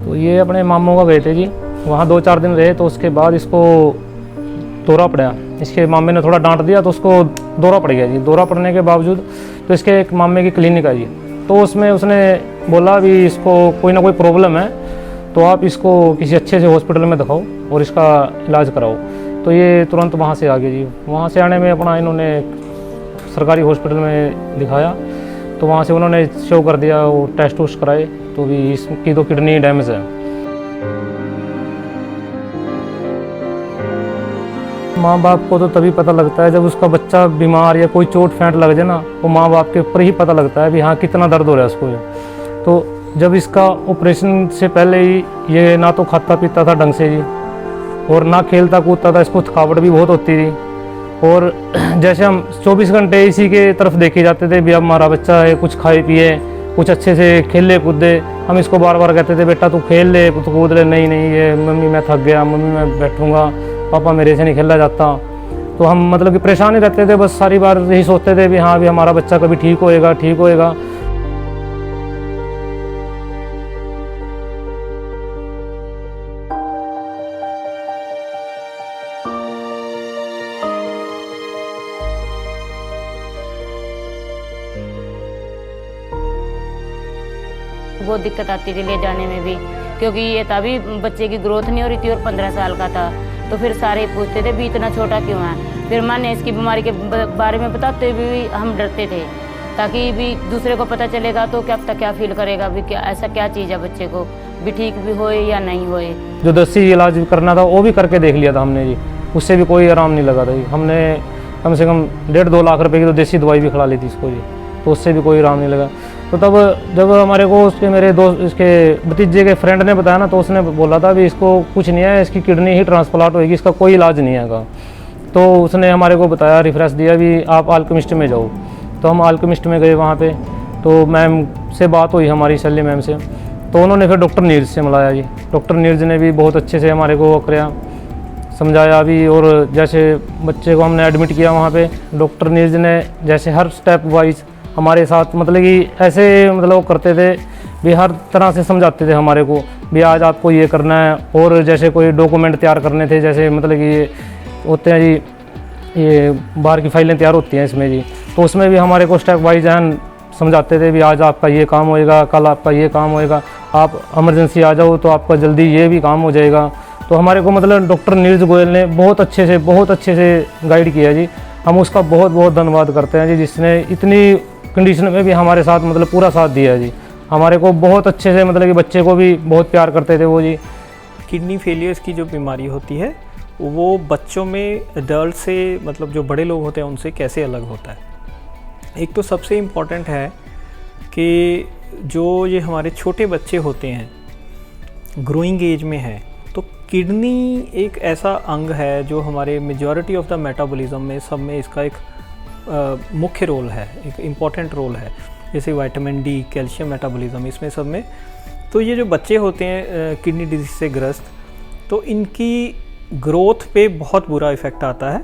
तो ये अपने मामों का गए थे जी, वहाँ 2-4 दिन रहे। तो उसके बाद इसको दौरा पड़ा। इसके मामे ने थोड़ा डांट दिया तो उसको दौरा पड़ गया जी। दौरा पड़ने के बावजूद तो इसके एक मामे की क्लिनिक आई, तो उसमें उसने बोला भी इसको कोई ना कोई प्रॉब्लम है, तो आप इसको किसी अच्छे से हॉस्पिटल में दिखाओ और इसका इलाज कराओ। तो ये तुरंत वहाँ से आ गए जी। वहाँ से आने में अपना इन्होंने सरकारी हॉस्पिटल में दिखाया, तो वहाँ से उन्होंने शो कर दिया, वो टेस्ट वूस्ट कराए, तो भी इसकी तो किडनी डैमेज है। माँ बाप को तो तभी पता लगता है जब उसका बच्चा बीमार या कोई चोट फेंट लग जाए ना, वो माँ बाप के ऊपर ही पता लगता है भी हाँ कितना दर्द हो रहा है उसको। तो जब इसका ऑपरेशन से पहले ही ये ना तो खाता पीता था ढंग से जी, और ना खेलता कूदता था, इसको थकावट भी बहुत होती थी। और जैसे हम 24 घंटे इसी के तरफ देखे जाते थे भी अब हमारा बच्चा है, कुछ खाए पिए, कुछ अच्छे से खेले कूदे। हम इसको बार बार कहते थे बेटा तू खेल ले, तू कूद ले, नहीं नहीं ये मम्मी मैं थक गया, मम्मी मैं बैठूँगा, पापा मेरे से नहीं खेला जाता। तो हम मतलब कि परेशान ही रहते थे, बस सारी बार यही सोचते थे भी हाँ भी हमारा बच्चा कभी ठीक होएगा, ठीक होएगा। बहुत दिक्कत आती थी ले जाने में भी, क्योंकि ये तभी बच्चे की ग्रोथ नहीं हो रही थी और 15 साल का था। तो फिर सारे पूछते थे भी इतना छोटा क्यों है। फिर माँ ने इसकी बीमारी के बारे में बताते भी हम डरते थे, ताकि भी दूसरे को पता चलेगा तो क्या पता क्या फील करेगा भी क्या ऐसा क्या चीज़ है बच्चे को, भी ठीक भी होए या नहीं होए। जो देसी इलाज करना था वो भी करके देख लिया था हमने जी, उससे भी कोई आराम नहीं लगा था जी। हमने कम से कम 1.5-2 लाख रुपए की तो देसी दवाई भी खिला ली थी इसको जी, तो उससे भी कोई आराम नहीं लगा। तो तब जब हमारे को उसके मेरे दोस्त इसके भतीजे के फ्रेंड ने बताया ना, तो उसने बोला था भी इसको कुछ नहीं है, इसकी किडनी ही ट्रांसप्लांट होगी, इसका कोई इलाज नहीं है। तो उसने हमारे को बताया, रेफरेंस दिया भी आप अल्केमिस्ट में जाओ। तो हम अल्केमिस्ट में गए वहाँ पे, तो मैम से बात हुई हमारी शल्य मैम से, तो उन्होंने फिर डॉक्टर नीरज से मिलाया जी। डॉक्टर नीरज ने भी बहुत अच्छे से हमारे को कराया, समझाया भी। और जैसे बच्चे को हमने एडमिट किया वहाँ पे, डॉक्टर नीरज ने जैसे हर स्टेप वाइज हमारे साथ मतलब कि ऐसे मतलब वो करते थे भी, हर तरह से समझाते थे हमारे को भी आज आपको ये करना है। और जैसे कोई डॉक्यूमेंट तैयार करने थे, जैसे मतलब कि ये होते हैं जी, ये बाहर की फाइलें तैयार होती हैं इसमें जी, तो उसमें भी हमारे को स्टेप वाइज समझाते थे भी आज आपका ये काम होएगा, कल आपका ये काम होएगा, आप इमरजेंसी आ जाओ तो आपका जल्दी ये भी काम हो जाएगा। तो हमारे को मतलब डॉक्टर नीरज गोयल ने बहुत अच्छे से गाइड किया जी। हम उसका बहुत बहुत धन्यवाद करते हैं जी, जिसने इतनी कंडीशन में भी हमारे साथ मतलब पूरा साथ दिया जी। हमारे को बहुत अच्छे से मतलब कि बच्चे को भी बहुत प्यार करते थे वो जी। किडनी फेलियर्स की जो बीमारी होती है वो बच्चों में एडल्ट से मतलब जो बड़े लोग होते हैं उनसे कैसे अलग होता है। एक तो सबसे इम्पॉर्टेंट है कि जो ये हमारे छोटे बच्चे होते हैं, ग्रोइंग एज में है, तो किडनी एक ऐसा अंग है जो हमारे मेजॉरिटी ऑफ द मेटाबॉलिज्म में सब में इसका एक मुख्य रोल है, एक इम्पॉर्टेंट रोल है। जैसे विटामिन डी, कैल्शियम मेटाबॉलिज्म, इसमें सब में। तो ये जो बच्चे होते हैं किडनी डिजीज से ग्रस्त, तो इनकी ग्रोथ पे बहुत बुरा इफ़ेक्ट आता है।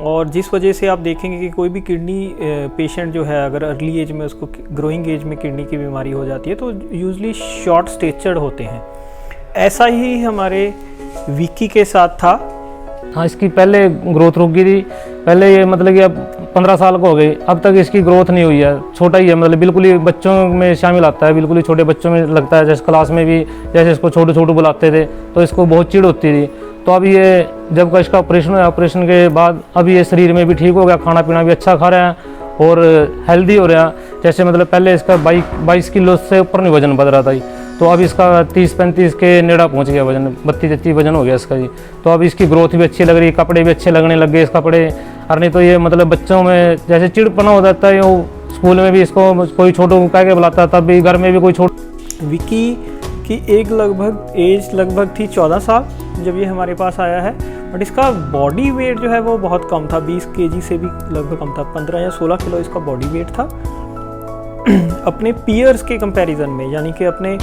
और जिस वजह से आप देखेंगे कि कोई भी किडनी पेशेंट जो है, अगर अर्ली एज में उसको ग्रोइंग एज में किडनी की बीमारी हो जाती है तो यूजली शॉर्ट स्टेचर्ड होते हैं। ऐसा ही हमारे विक्की के साथ था। हाँ, इसकी पहले ग्रोथ रुक गई थी। पहले ये मतलब कि अब 15 साल को हो गई, अब तक इसकी ग्रोथ नहीं हुई है, छोटा ही है, मतलब बिल्कुल ही बच्चों में शामिल आता है, बिल्कुल ही छोटे बच्चों में लगता है। जैसे क्लास में भी जैसे इसको छोटू बुलाते थे तो इसको बहुत चिढ़ होती थी। तो अब ये जब का इसका ऑपरेशन हुआ, ऑपरेशन के बाद अब ये शरीर में भी ठीक हो गया, खाना पीना भी अच्छा खा रहा है और हेल्दी हो रहा है। जैसे मतलब पहले इसका 22 किलो से ऊपर नहीं वजन बढ़ रहा था, तो अब इसका 30-35 के नेड़ा पहुंच गया वजन, 32-33 वजन हो गया इसका जी। तो अब इसकी ग्रोथ भी अच्छी लग रही है, कपड़े भी अच्छे लगने लग गए इस कपड़े। और नहीं तो ये मतलब बच्चों में जैसे चिड़पना हो जाता है, वो स्कूल में भी इसको कोई छोटू कह के बुलाता है, तब भी घर में भी कोई विक्की की एज लगभग थी 14 साल जब ये हमारे पास आया है। बट इसका बॉडी वेट जो है वो बहुत कम था, 20 kg से भी लगभग कम था, 15 या 16 किलो इसका बॉडी वेट था। अपने पीयर्स के कंपैरिजन में, यानी कि अपने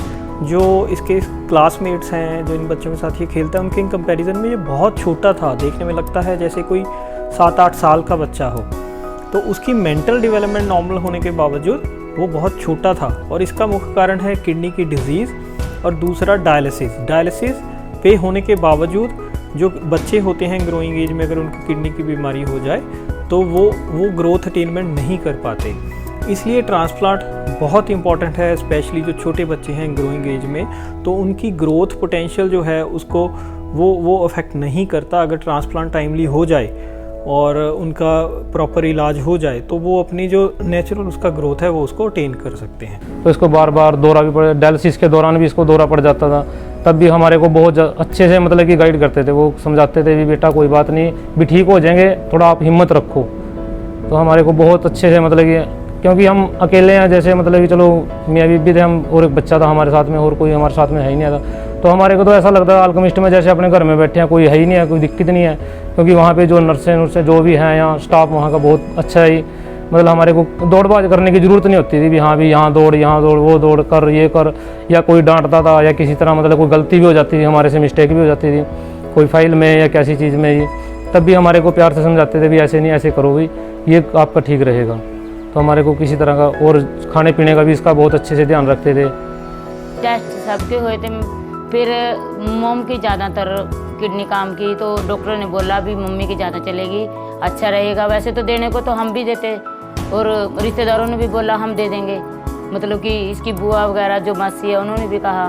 जो इसके क्लासमेट्स हैं, जो इन बच्चों के साथ ये खेलता है, उनके कंपैरिजन में ये बहुत छोटा था। देखने में लगता है जैसे कोई 7-8 साल का बच्चा हो। तो उसकी मेंटल डेवलपमेंट नॉर्मल होने के बावजूद वो बहुत छोटा था। और इसका मुख्य कारण है किडनी की डिजीज़। और दूसरा डायलिसिस पे होने के बावजूद जो बच्चे होते हैं ग्रोइंग एज में, अगर उनको किडनी की बीमारी हो जाए तो वो ग्रोथ अटेनमेंट नहीं कर पाते। इसलिए ट्रांसप्लांट बहुत इंपॉर्टेंट है, स्पेशली जो छोटे बच्चे हैं ग्रोइंग एज में, तो उनकी ग्रोथ पोटेंशियल जो है उसको वो अफेक्ट नहीं करता। अगर ट्रांसप्लांट टाइमली हो जाए और उनका प्रॉपर इलाज हो जाए तो वो अपनी जो नेचुरल उसका ग्रोथ है वो उसको अटेन कर सकते हैं। तो इसको बार बार दौरा भी पड़, डायलिसिस के दौरान भी इसको दौरा पड़ जाता था, तब भी हमारे को बहुत अच्छे से मतलब कि गाइड करते थे। वो समझाते थे भी बेटा कोई बात नहीं, भी ठीक हो जाएंगे, थोड़ा आप हिम्मत रखो। तो हमारे को बहुत अच्छे से मतलब कि, क्योंकि हम अकेले हैं, जैसे मतलब कि चलो मियाँ बीबी थे हम और एक बच्चा था हमारे साथ में, और कोई हमारे साथ में है ही नहीं था, तो हमारे को तो ऐसा लगता है अल्केमिस्ट में जैसे अपने घर में बैठे हैं, कोई है ही नहीं है, कोई दिक्कत नहीं है। क्योंकि वहाँ पे जो नर्सें जो भी हैं, यहाँ स्टाफ वहाँ का बहुत अच्छा है। मतलब हमारे को दौड़बाज करने की ज़रूरत नहीं होती थी भी हाँ भी यहाँ दौड़ वो दौड़ कर, ये कर, या कोई डांटता था या किसी तरह मतलब कोई गलती भी हो जाती थी, हमारे से मिस्टेक भी हो जाती थी कोई फाइल में या कैसी चीज़ में ही, तब भी हमारे को प्यार से समझाते थे भी ऐसे नहीं, ऐसे करो भी, ये आपका ठीक रहेगा। तो हमारे को किसी तरह का, और खाने पीने का भी इसका बहुत अच्छे से ध्यान रखते थे। टेस्ट सबके हुए थे, फिर मोम की ज़्यादातर किडनी काम की, तो डॉक्टर ने बोला भी मम्मी की ज़्यादा चलेगी, अच्छा रहेगा। वैसे तो देने को तो हम भी देते, और रिश्तेदारों ने भी बोला हम दे देंगे, मतलब कि इसकी बुआ वगैरह जो मासी है उन्होंने भी कहा,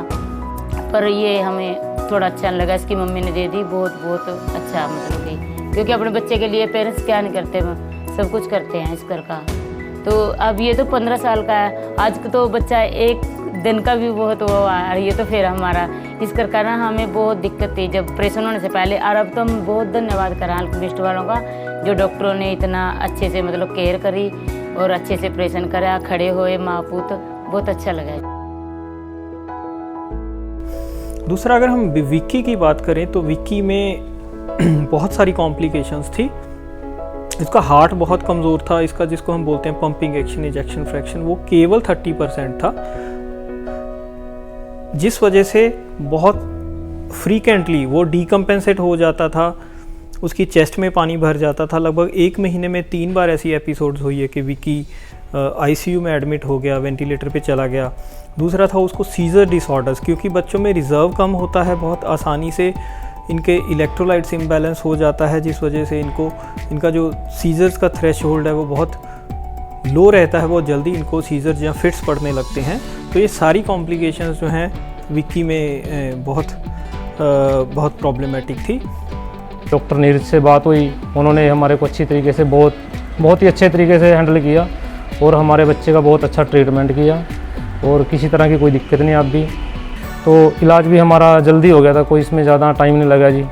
पर ये हमें थोड़ा अच्छा नहीं लगा, इसकी मम्मी ने दे दी, बहुत अच्छा, मतलब कि क्योंकि अपने बच्चे के लिए पेरेंट्स क्या नहीं करते, सब कुछ करते हैं इस घर का। तो अब ये तो 15 साल का है, आज तो बच्चा एक दिन का भी बहुत वो आ रही है, तो फिर हमारा इस कर का ना हमें बहुत दिक्कत थी जब ऑपरेशन होने से पहले। और अब तो हम बहुत धन्यवाद करें अल्केमिस्ट वालों का, जो डॉक्टरों ने इतना अच्छे से मतलब केयर करी और अच्छे से ऑपरेशन करा, खड़े हुए माँ पूत, बहुत अच्छा लगा। दूसरा, अगर हम विक्की की बात करें तो विक्की में बहुत सारी कॉम्प्लिकेशंस थी। इसका हार्ट बहुत कमज़ोर था, इसका जिसको हम बोलते हैं पंपिंग एक्शन इजेक्शन फ्रैक्शन, वो केवल 30% था, जिस वजह से बहुत फ्रीक्वेंटली वो डीकम्पेंसेट हो जाता था, उसकी चेस्ट में पानी भर जाता था। लगभग 1 महीने में 3 बार ऐसी एपिसोड्स हुई है कि विक्की आईसीयू में एडमिट हो गया, वेंटिलेटर पे चला गया। दूसरा था उसको सीजर डिसऑर्डर्स, क्योंकि बच्चों में रिजर्व कम होता है, बहुत आसानी से इनके इलेक्ट्रोलाइट्स इम्बैलेंस हो जाता है, जिस वजह से इनका जो सीजर्स का थ्रेशोल्ड है वो बहुत लो रहता है, बहुत जल्दी इनको सीजर्स या फिट्स पड़ने लगते हैं। तो ये सारी कॉम्प्लिकेशंस जो हैं विक्की में बहुत प्रॉब्लमेटिक थी। डॉक्टर नीरज से बात हुई, उन्होंने हमारे को अच्छी तरीके से बहुत ही अच्छे तरीके से हैंडल किया और हमारे बच्चे का बहुत अच्छा ट्रीटमेंट किया और किसी तरह की कोई दिक्कत नहीं अब भी। तो इलाज भी हमारा जल्दी हो गया था, कोई इसमें ज़्यादा टाइम नहीं लगा जी।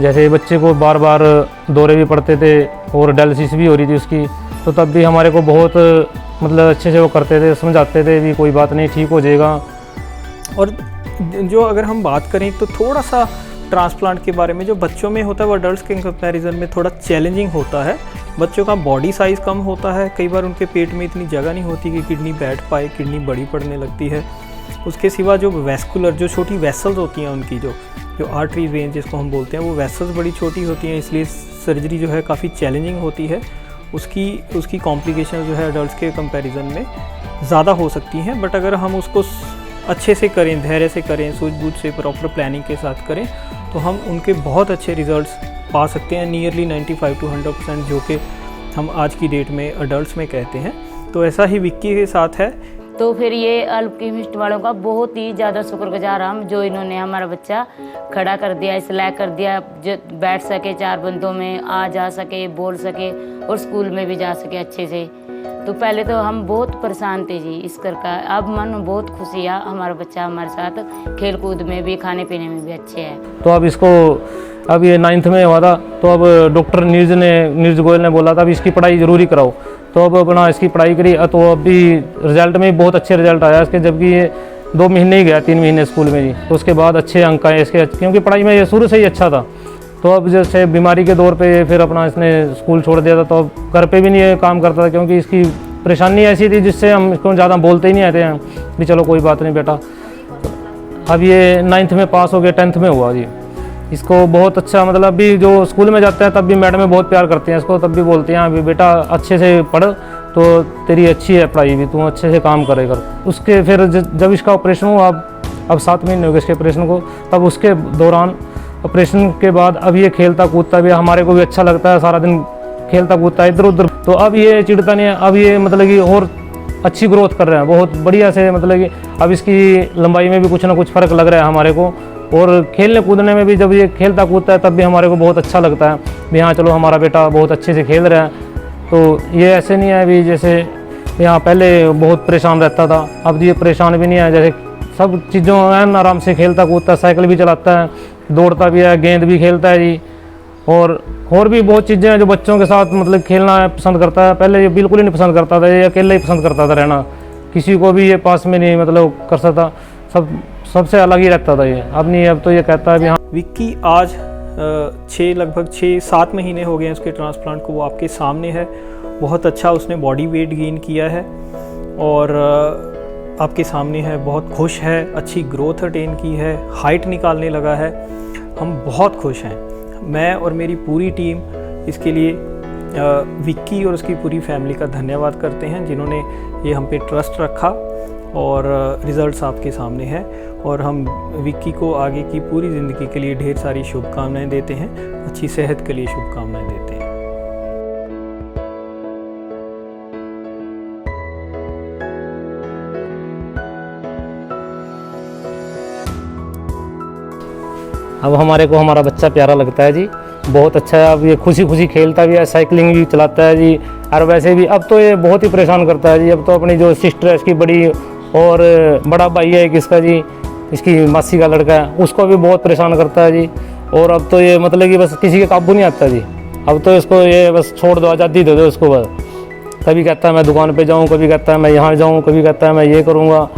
जैसे बच्चे को बार बार दौरे भी पड़ते थे और डायलिसिस भी हो रही थी उसकी, तो तब भी हमारे को बहुत मतलब अच्छे से वो करते थे, समझाते थे भी कोई बात नहीं, ठीक हो जाएगा। और जो अगर हम बात करें तो थोड़ा सा ट्रांसप्लांट के बारे में, जो बच्चों में होता है वो अडल्ट्स के कंपैरिजन में थोड़ा चैलेंजिंग होता है। बच्चों का बॉडी साइज़ कम होता है, कई बार उनके पेट में इतनी जगह नहीं होती कि किडनी बैठ पाए, किडनी बड़ी पड़ने लगती है। उसके सिवा जो वेस्कुलर, जो छोटी वेसल्स होती हैं उनकी, जो आर्टरी वेन जिसको हम बोलते हैं, वो वेसल्स बड़ी छोटी होती हैं, इसलिए सर्जरी जो है काफ़ी चैलेंजिंग होती है। उसकी कॉम्प्लिकेशन जो है अडल्ट्स के कंपैरिजन में ज़्यादा हो सकती हैं। बट अगर हम उसको अच्छे से करें, धैर्य से करें, सूझबूझ से, प्रॉपर प्लानिंग के साथ करें, तो हम उनके बहुत अच्छे रिजल्ट्स पा सकते हैं, नियरली 95 to 100%, जो कि हम आज की डेट में अडल्ट्स में कहते हैं। तो ऐसा ही विक्की के साथ है। तो फिर ये अल्केमिस्ट वालों का बहुत ही ज़्यादा शुक्रगुजार हम, जो इन्होंने हमारा बच्चा खड़ा कर दिया, इस लायक कर दिया, जो बैठ सके, 4 बंदों में आ जा सके, बोल सके और स्कूल में भी जा सके अच्छे से। तो पहले तो हम बहुत परेशान थे जी इस कर का, अब मन बहुत खुशी है, हमारा बच्चा हमारे साथ खेल कूद में भी, खाने पीने में भी अच्छे है। तो अब इसको, अब ये 9th में हुआ था, तो अब डॉक्टर नीरज गोयल ने बोला था अब इसकी पढ़ाई ज़रूरी कराओ। तो अब अपना इसकी पढ़ाई करी, तो अभी रिजल्ट में बहुत अच्छे रिजल्ट आया इसके, जबकि ये 2 महीने ही गया, 3 महीने स्कूल में जी, तो उसके बाद अच्छे अंक आए इसके, क्योंकि पढ़ाई में ये शुरू से ही अच्छा था। तो अब जैसे बीमारी के दौर पे फिर अपना इसने स्कूल छोड़ दिया था, तो अब घर पे भी नहीं ये काम करता था, क्योंकि इसकी परेशानी ऐसी थी जिससे हम इसको ज़्यादा बोलते ही नहीं आते हैं भी चलो कोई बात नहीं बेटा। अब ये 9th में पास हो गया, 10th में हुआ जी। इसको बहुत अच्छा, मतलब अभी जो स्कूल में जाते हैं तब भी मैडम बहुत प्यार करती हैं इसको, तब भी बोलती हैं अभी बेटा अच्छे से पढ़, तो तेरी अच्छी है पढ़ाई भी, तू अच्छे से काम करेगा। उसके फिर जब इसका ऑपरेशन हुआ, अब 7 महीने हो गए इसके ऑपरेशन को। तब उसके दौरान ऑपरेशन के बाद अब ये खेलता कूदता भी, हमारे को भी अच्छा लगता है, सारा दिन खेलता कूदता है इधर उधर। तो अब ये चिढ़ता नहीं है, अब ये मतलब कि और अच्छी ग्रोथ कर रहे हैं बहुत बढ़िया से, मतलब कि अब इसकी लंबाई में भी कुछ ना कुछ फ़र्क लग रहा है हमारे को। और खेलने कूदने में भी जब ये खेलता कूदता है तब भी हमारे को बहुत अच्छा लगता है भी हाँ चलो हमारा बेटा बहुत अच्छे से खेल रहा है। तो ये ऐसे नहीं है अभी जैसे यहाँ पहले बहुत परेशान रहता था, अब ये परेशान भी नहीं है, जैसे सब चीज़ों में आराम से खेलता कूदता है, साइकिल भी चलाता है, दौड़ता भी है, गेंद भी खेलता है जी। और भी बहुत चीज़ें हैं जो बच्चों के साथ मतलब खेलना पसंद करता है। पहले ये बिल्कुल ही नहीं पसंद करता था, ये अकेला ही पसंद करता था रहना, किसी को भी ये पास में नहीं मतलब कर सकता, सबसे अलग ही रहता था ये। अब नहीं, अब तो ये कहता है भी हाँ। विक्की आज लगभग 6-7 महीने हो गए हैं उसके ट्रांसप्लांट को, वो आपके सामने है। बहुत अच्छा उसने बॉडी वेट गेन किया है और आपके सामने है, बहुत खुश है, अच्छी ग्रोथ अटेन की है, हाइट निकालने लगा है। हम बहुत खुश हैं, मैं और मेरी पूरी टीम इसके लिए विक्की और उसकी पूरी फैमिली का धन्यवाद करते हैं जिन्होंने ये हम पे ट्रस्ट रखा और रिज़ल्ट्स आपके सामने है। और हम विक्की को आगे की पूरी ज़िंदगी के लिए ढेर सारी शुभकामनाएं देते हैं, अच्छी सेहत के लिए शुभकामनाएं देते हैं। अब हमारे को हमारा बच्चा प्यारा लगता है जी, बहुत अच्छा है। अब ये खुशी खुशी खेलता भी है, साइकिलिंग भी चलाता है जी। और वैसे भी अब तो ये बहुत ही परेशान करता है जी। अब तो अपनी जो सिस्टर है इसकी बड़ी और बड़ा भाई है किसका जी, इसकी मासी का लड़का है, उसको भी बहुत परेशान करता है जी। और अब तो ये मतलब कि बस किसी के काबू नहीं आता जी। अब तो इसको ये बस छोड़ दो, आज़ादी दे दो इसको बस। कभी कहता है मैं दुकान पे जाऊँ, कभी कहता है मैं यहाँ जाऊँ, कभी कहता है मैं ये करूँगा।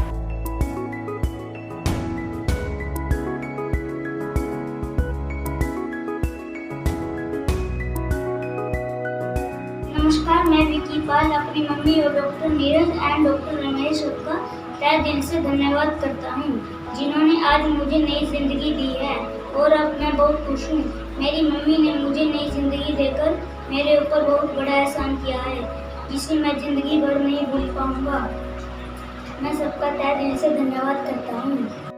नमस्कार, मैं विक्की पाल अपनी मम्मी और doctor Neeraj and doctor Ramesh का तहे दिल से धन्यवाद करता हूँ जिन्होंने आज मुझे नई जिंदगी दी है और अब मैं बहुत खुश हूँ। मेरी मम्मी ने मुझे नई जिंदगी देकर मेरे ऊपर बहुत बड़ा एहसान किया है जिसे मैं जिंदगी भर नहीं भूल पाऊँगा। मैं सबका तहे दिल से धन्यवाद करता हूँ।